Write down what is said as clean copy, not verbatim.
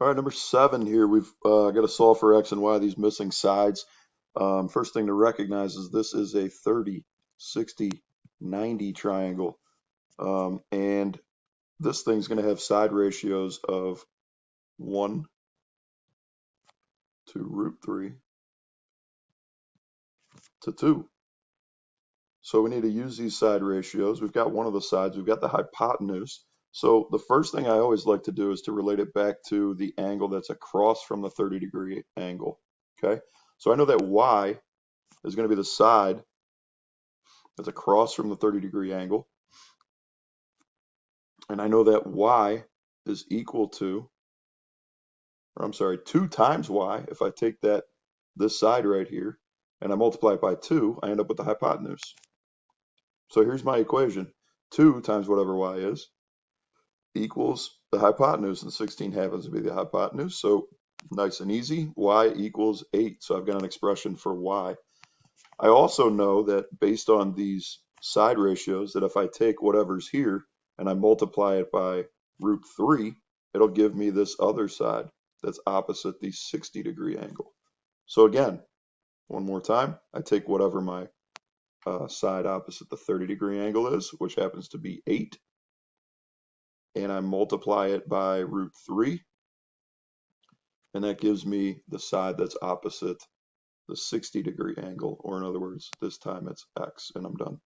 All right, number 7 here, we've got to solve for x and y, these missing sides. First thing to recognize is this is a 30, 60, 90 triangle. And this thing's going to have side ratios of 1 to root 3 to 2. So we need to use these side ratios. We've got one of the sides, we've got the hypotenuse. So the first thing I always like to do is to relate it back to the angle that's across from the 30-degree angle. Okay, so I know that y is going to be the side that's across from the 30-degree angle. And I know that y is equal to, or I'm sorry, 2 times y. If I take this side right here and I multiply it by 2, I end up with the hypotenuse. So here's my equation. 2 times whatever y is equals the hypotenuse, and 16 happens to be the hypotenuse. So nice and easy, y equals 8. So I've got an expression for y. I also know that based on these side ratios, that if I take whatever's here and I multiply it by root 3, it'll give me this other side that's opposite the 60-degree angle. So again, one more time, I take whatever my side opposite the 30-degree angle is, which happens to be 8, and I multiply it by root 3, and that gives me the side that's opposite the 60-degree angle, or in other words, this time it's x, and I'm done.